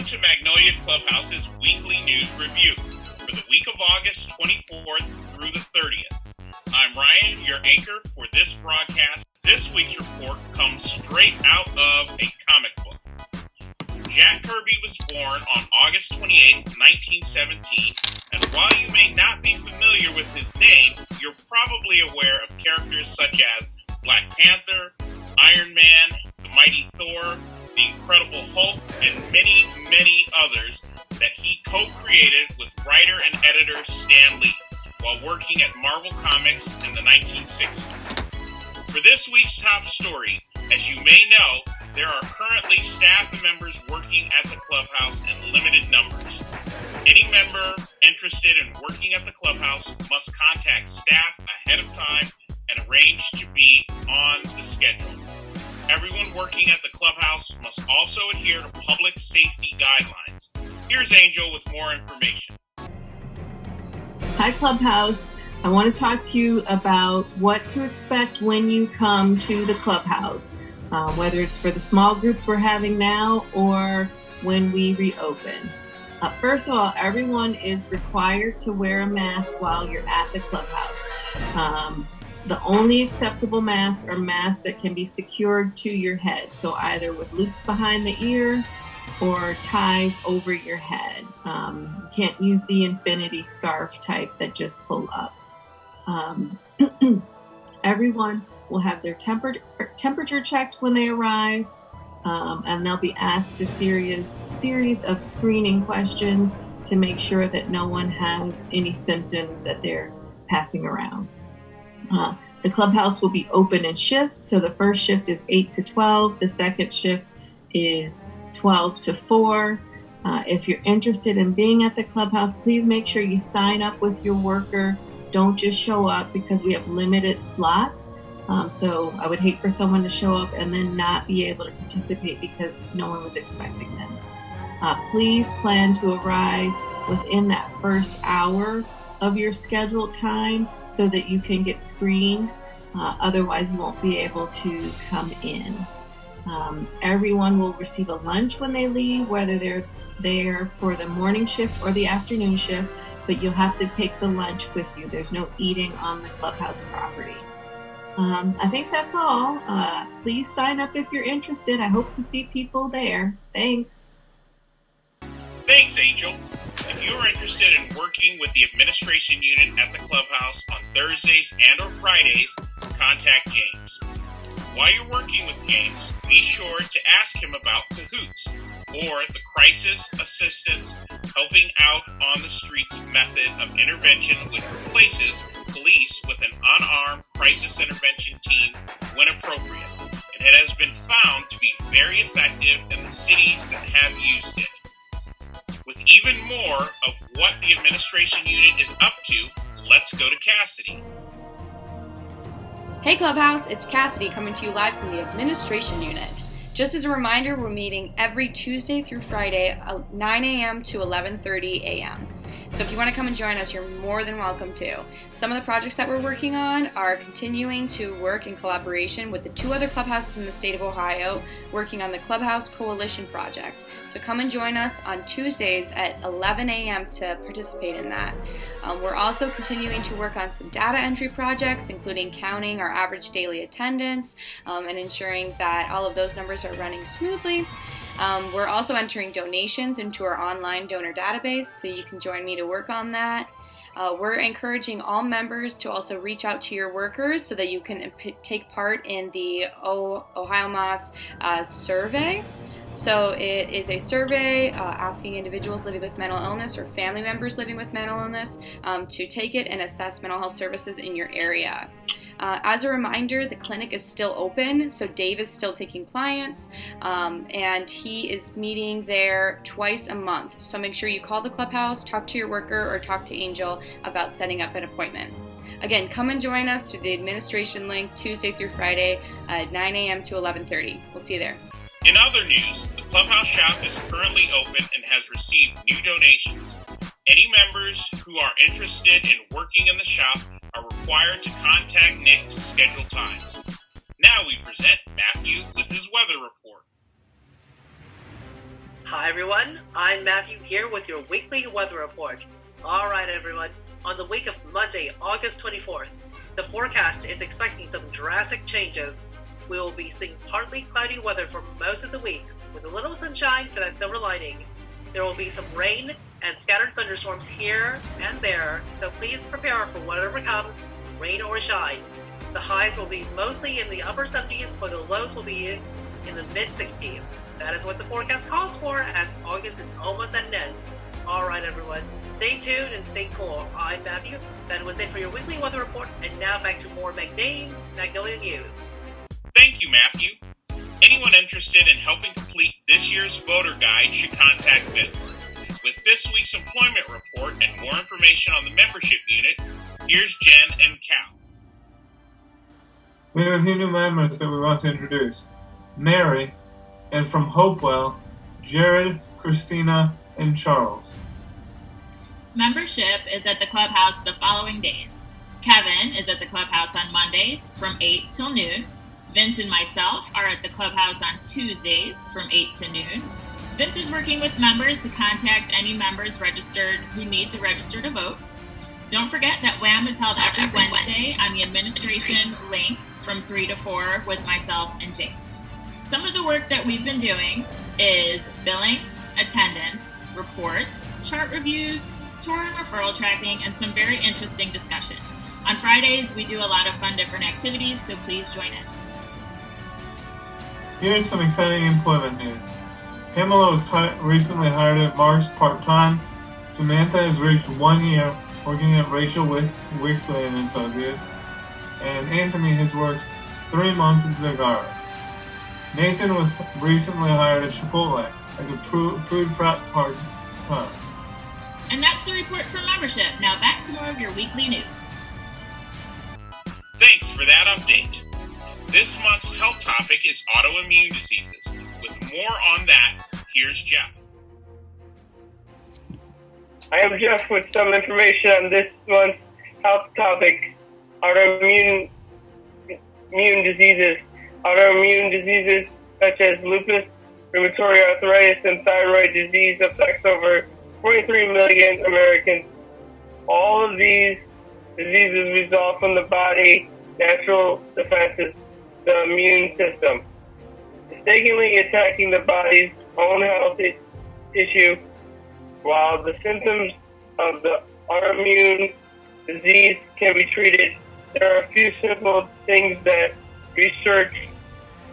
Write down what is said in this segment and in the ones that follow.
Welcome to Magnolia Clubhouse's weekly news review for the week of August 24th through the 30th. I'm Ryan, your anchor for this broadcast. This week's report comes straight out of a comic book. Jack Kirby was born on August 28th, 1917, and while you may not be familiar with his name, you're probably aware of characters such as Black Panther, Iron Man, the Mighty Thor, the Incredible Hulk, and many, many others that he co-created with writer and editor Stan Lee while working at Marvel Comics in the 1960s. For this week's top story, as you may know, there are currently staff and members working at the Clubhouse in limited numbers. Any member interested in working at the Clubhouse must contact staff ahead of time and arrange to be on the schedule. Everyone working at the Clubhouse must also adhere to public safety guidelines. Here's Angel with more information. Hi, Clubhouse. I want to talk to you about what to expect when you come to the Clubhouse, whether it's for the small groups we're having now or when we reopen. First of all, everyone is required to wear a mask while you're at the Clubhouse. The only acceptable masks are masks that can be secured to your head, so either with loops behind the ear or ties over your head. You can't use the infinity scarf type that just pull up. Everyone will have their temperature checked when they arrive, and they'll be asked a series of screening questions to make sure that no one has any symptoms that they're passing around. The Clubhouse will be open in shifts, so the first shift is 8 to 12, the second shift is 12 to 4. If you're interested in being at the Clubhouse, please make sure you sign up with your worker. Don't just show up because we have limited slots. So I would hate for someone to show up and then not be able to participate because no one was expecting them. Please plan to arrive within that first hour of your scheduled time so that you can get screened. Otherwise, you won't be able to come in. Everyone will receive a lunch when they leave, whether they're there for the morning shift or the afternoon shift, but you'll have to take the lunch with you. There's no eating on the Clubhouse property. I think that's all. Please sign up if you're interested. I hope to see people there. Thanks. Thanks, Angel. If you are interested in working with the administration unit at the Clubhouse on Thursdays and or Fridays, contact James. While you're working with James, be sure to ask him about Cahoots, or the Crisis Assistance Helping Out on the Streets method of intervention, which replaces police with an unarmed crisis intervention team when appropriate, and it has been found to be very effective in the cities that have used it. With even more of what the administration unit is up to, let's go to Cassidy. Hey Clubhouse, it's Cassidy coming to you live from the administration unit. Just as a reminder, we're meeting every Tuesday through Friday, 9 a.m. to 11:30 a.m. So if you want to come and join us, you're more than welcome to. Some of the projects that we're working on are continuing to work in collaboration with the 2 other clubhouses in the state of Ohio, working on the Clubhouse Coalition project. So come and join us on Tuesdays at 11 a.m. to participate in that. We're also continuing to work on some data entry projects, including counting our average daily attendance and ensuring that all of those numbers are running smoothly. We're also entering donations into our online donor database, so you can join me to work on that. We're encouraging all members to also reach out to your workers so that you can take part in the Ohio Moss survey. So it is a survey asking individuals living with mental illness or family members living with mental illness to take it and assess mental health services in your area. As a reminder, the clinic is still open, so Dave is still taking clients, and he is meeting there twice a month. So make sure you call the Clubhouse, talk to your worker, or talk to Angel about setting up an appointment. Again, come and join us through the administration link Tuesday through Friday at 9 a.m. to 11:30. We'll see you there. In other news, the Clubhouse shop is currently open and has received new donations. Any members who are interested in working in the shop are required to contact Nick to schedule times. Now we present Matthew with his weather report. Hi everyone, I'm Matthew here with your weekly weather report. Alright everyone, on the week of Monday, August 24th, the forecast is expecting some drastic changes. We will be seeing partly cloudy weather for most of the week, with a little sunshine for that silver lining. There will be some rain and scattered thunderstorms here and there, so please prepare for whatever comes, rain or shine. The highs will be mostly in the upper 70s, while the lows will be in the mid-60s. That is what the forecast calls for, as August is almost at an end. Alright everyone, stay tuned and stay cool. I'm Matthew. That was it for your weekly weather report, and now back to more Magnolia News. Thank you, Matthew. Anyone interested in helping complete this year's voter guide should contact Vince. With this week's employment report and more information on the membership unit, here's Jen and Cal. We have a few new members that we want to introduce. Mary, and from Hopewell, Jared, Christina, and Charles. Membership is at the Clubhouse the following days. Kevin is at the Clubhouse on Mondays from 8 till noon. Vince and myself are at the Clubhouse on Tuesdays from 8 to noon. Vince is working with members to contact any members registered who need to register to vote. Don't forget that WHAM is held every Wednesday on the administration link from 3 to 4 with myself and James. Some of the work that we've been doing is billing, attendance, reports, chart reviews, tour and referral tracking, and some very interesting discussions. On Fridays, we do a lot of fun different activities, so please join in. Here's some exciting employment news. Pamela was recently hired at Mars part-time. Samantha has reached 1 year working at Rachel Wixley and Associates. And Anthony has worked 3 months at Zagara. Nathan was recently hired at Chipotle as a food prep part-time. And that's the report for membership. Now back to more of your weekly news. Thanks for that update. This month's health topic is autoimmune diseases. With more on that, here's Jeff. I am Jeff with some information on this month's health topic, autoimmune diseases. Autoimmune diseases such as lupus, rheumatoid arthritis, and thyroid disease affects over 43 million Americans. All of these diseases result from the body's natural defenses, the immune system, mistakenly attacking the body's own healthy tissue. While the symptoms of the autoimmune disease can be treated, there are a few simple things that research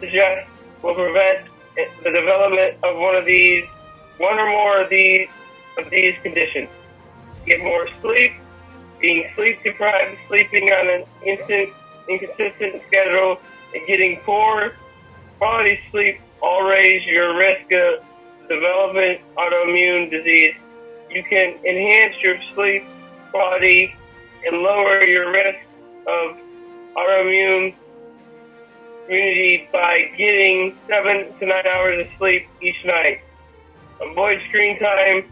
suggests will prevent the development of one or more of these conditions. Get more sleep, being sleep deprived, sleeping on an inconsistent schedule, and getting poor quality sleep all raise your risk of developing autoimmune disease. You can enhance your sleep quality and lower your risk of autoimmune immunity by getting 7 to 9 hours of sleep each night. Avoid screen time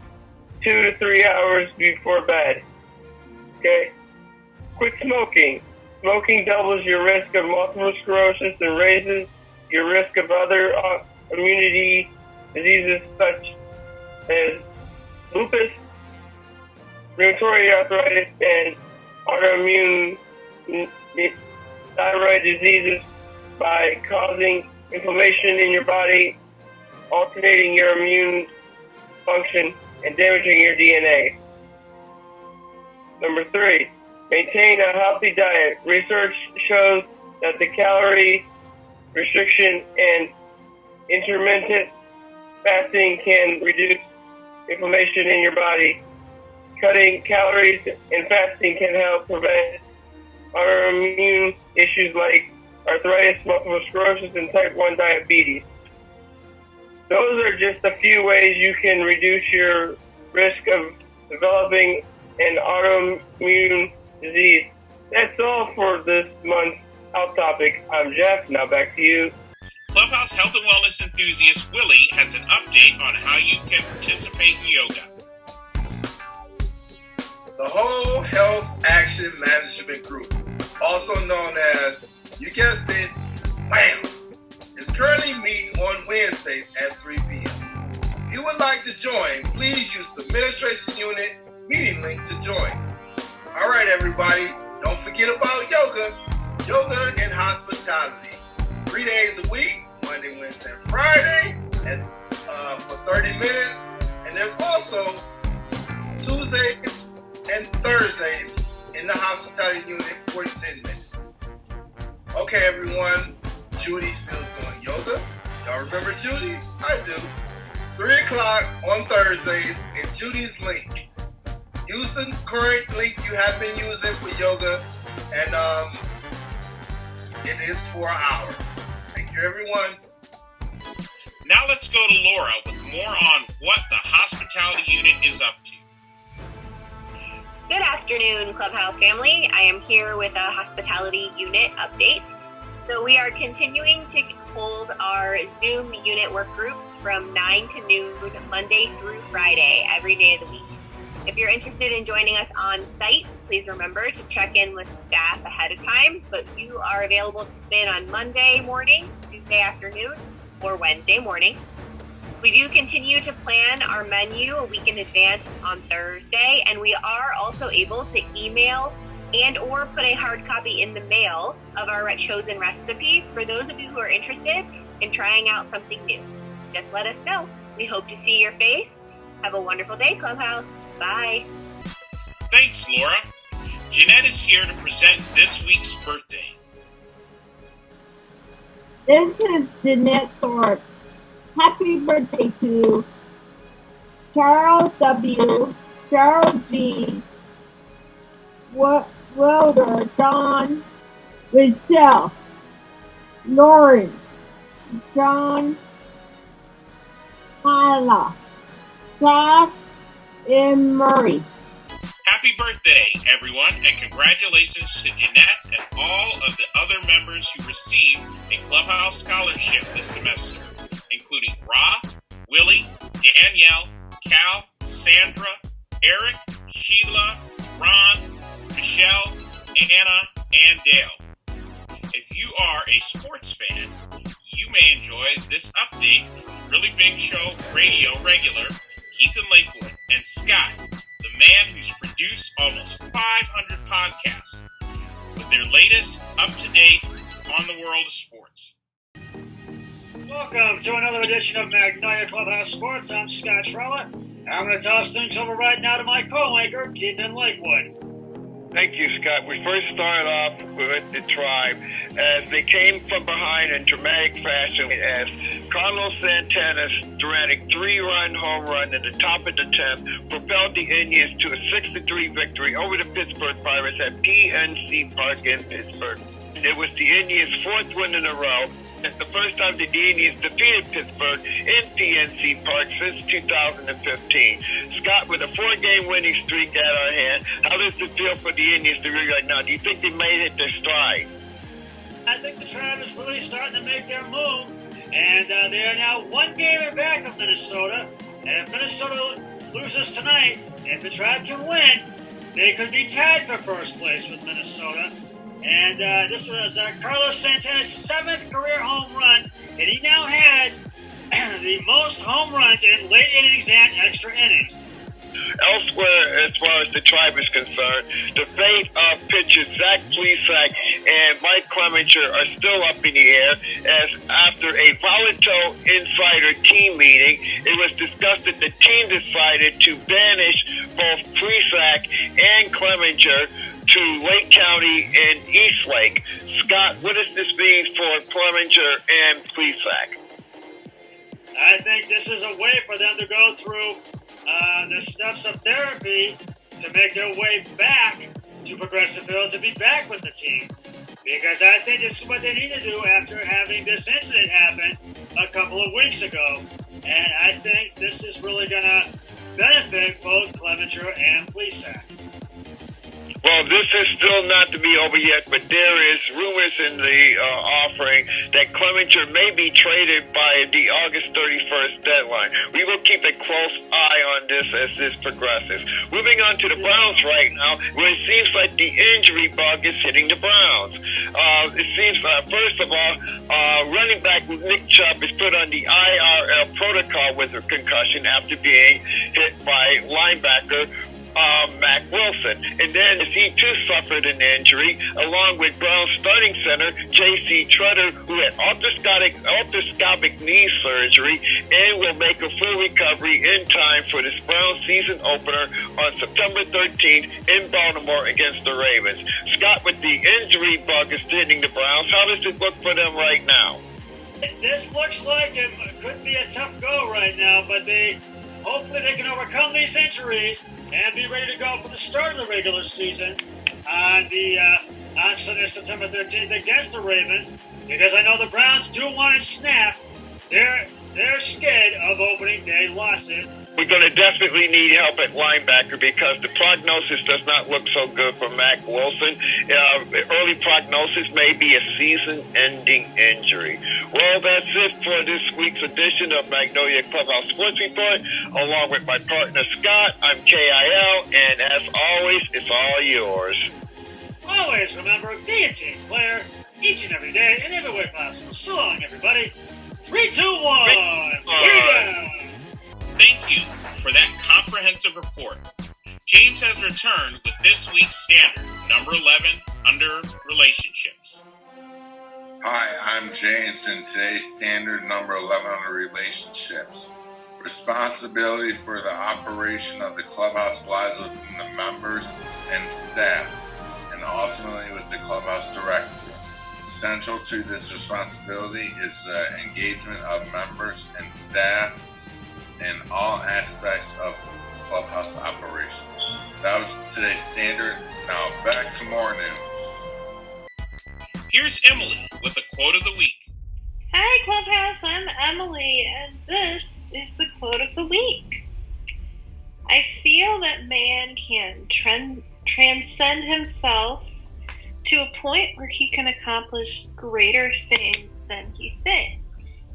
2 to 3 hours before bed. Okay? Quit smoking. Smoking doubles your risk of multiple sclerosis and raises your risk of other immunity diseases such as lupus, rheumatoid arthritis, and autoimmune thyroid diseases by causing inflammation in your body, alternating your immune function, and damaging your DNA. Number 3, maintain a healthy diet. Research shows that the calorie restriction and intermittent fasting can reduce inflammation in your body. Cutting calories and fasting can help prevent autoimmune issues like arthritis, multiple sclerosis, and type 1 diabetes. Those are just a few ways you can reduce your risk of developing an autoimmune disease. That's all for this month's health topic. I'm Jeff. Now back to you. Clubhouse health and wellness enthusiast Willie has an update on how you can participate in yoga. The Whole Health Action Management Group, also known as, you guessed it, WHAM, is currently meeting on Wednesdays at 3 p.m. If you would like to join, please use the administration unit meeting link to join. All right, everybody, don't forget about yoga and hospitality. 3 days a week, Monday, Wednesday, and Friday, and for 30 minutes. And there's also Tuesdays and Thursdays in the hospitality unit for 10 minutes. Okay, everyone, Judy still's doing yoga. Y'all remember Judy? I do. 3 o'clock on Thursdays in Judy's link. Use the current link you have been using for yoga, and it is for an hour. Thank you, everyone. Now let's go to Laura with more on what the hospitality unit is up to. Good afternoon, Clubhouse family. I am here with a hospitality unit update. So we are continuing to hold our Zoom unit work groups from 9 to noon, Monday through Friday, every day of the week. If you're interested in joining us on site, please remember to check in with staff ahead of time, but you are available to spin on Monday morning, Tuesday afternoon, or Wednesday morning. We do continue to plan our menu a week in advance on Thursday, and we are also able to email and or put a hard copy in the mail of our chosen recipes for those of you who are interested in trying out something new. Just let us know. We hope to see your face. Have a wonderful day, Clubhouse. Bye. Thanks, Laura. Jeanette is here to present this week's birthday. This is Jeanette Thorpe. Happy birthday to Charles W., Charles G., Wilder, John, Michelle, Lauren, John, Hyla, Josh, and Murray. Happy birthday, everyone, and congratulations to Jeanette and all of the other members who received a Clubhouse scholarship this semester, including Ra, Willie, Danielle, Cal, Sandra, Eric, Sheila, Ron, Michelle, Anna, and Dale. If you are a sports fan, you may enjoy this update from Really Big Show radio regular Ethan Lakewood and Scott, the man who's produced almost 500 podcasts, with their latest up-to-date on the world of sports. Welcome to another edition of Magnolia Clubhouse Sports. I'm Scott Trella. I'm going to toss things over right now to my co-anchor, Ethan Lakewood. Thank you, Scott. We first started off with the Tribe as they came from behind in dramatic fashion as Carlos Santana's dramatic 3-run home run in the top of the 10th propelled the Indians to a 6-3 victory over the Pittsburgh Pirates at PNC Park in Pittsburgh. It was the Indians' 4th win in a row. It's the first time that the Indians defeated Pittsburgh in PNC Park since 2015. Scott, with a 4-game winning streak at our hand, how does it feel for the Indians to be right now? Do you think they may hit their stride? I think the Tribe is really starting to make their move, and they are now 1 game in back of Minnesota. And if Minnesota loses tonight, if the Tribe can win, they could be tied for first place with Minnesota. And this was Carlos Santana's 7th career home run, and he now has the most home runs in late innings and extra innings. Elsewhere, as far as the Tribe is concerned, the fate of pitchers Zach Plesac and Mike Clemenger are still up in the air, as after a volatile insider team meeting, it was discussed that the team decided to banish both Plesac and Clemenger to Lake County and East Lake. Scott, what does this mean for Clemenger and Plesac? I think this is a way for them to go through the steps of therapy to make their way back to Progressiveville, to be back with the team. Because I think this is what they need to do after having this incident happen a couple of weeks ago. And I think this is really going to benefit both Clemenger and Plesac. Well, this is still not to be over yet, but there is rumors in the offering that Clemenger may be traded by the August 31st deadline. We will keep a close eye on this as this progresses. Moving on to the Browns right now, where it seems like the injury bug is hitting the Browns. It seems, first of all, running back Nick Chubb is put on the IRL protocol with a concussion after being hit by linebacker Mac Wilson. And then he too suffered an injury, along with Browns starting center J.C. Tretter, who had arthroscopic knee surgery and will make a full recovery in time for this Browns season opener on September 13th in Baltimore against the Ravens. Scott, with the injury bug is hitting the Browns, how does it look for them right now? This looks like it could be a tough go right now, but hopefully they can overcome these injuries and be ready to go for the start of the regular season on Sunday, September 13th against the Ravens, because I know the Browns do want to snap their skid of opening day losses. We're going to definitely need help at linebacker because the prognosis does not look so good for Mac Wilson. Early prognosis may be a season-ending injury. Well, that's it for this week's edition of Magnolia Clubhouse Sports Report. Along with my partner, Scott, I'm KIL, and as always, it's all yours. Always remember, be a team player each and every day and every way possible. So long, everybody. 3, 2, 1. We're down. Thank you for that comprehensive report. James has returned with this week's standard, number 11, under relationships. Hi, I'm James, and today's standard number 11 under relationships. Responsibility for the operation of the clubhouse lies within the members and staff, and ultimately with the clubhouse director. Central to this responsibility is the engagement of members and staff in all aspects of clubhouse operation. That was today's standard. Now back to more news. Here's Emily with a quote of the week. Hi Clubhouse, I'm Emily, and this is the quote of the week. I feel that man can transcend himself to a point where he can accomplish greater things than he thinks.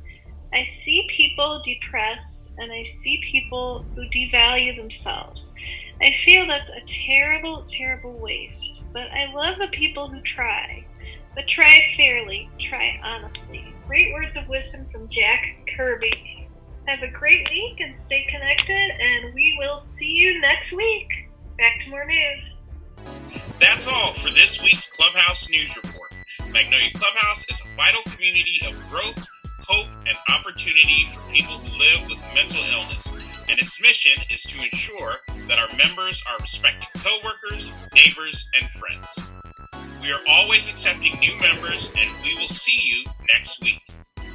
I see people depressed, and I see people who devalue themselves. I feel that's a terrible, terrible waste, but I love the people who try. But try fairly, try honestly. Great words of wisdom from Jack Kirby. Have a great week and stay connected, and we will see you next week. Back to more news. That's all for this week's Clubhouse News Report. Magnolia Clubhouse is a vital community of growth, hope, and opportunity for people who live with mental illness, and its mission is to ensure that our members are respected coworkers, neighbors, and friends. We are always accepting new members, and we will see you next week.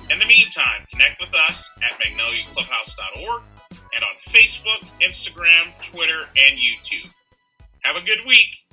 In the meantime, connect with us at magnoliaclubhouse.org and on Facebook, Instagram, Twitter, and YouTube. Have a good week.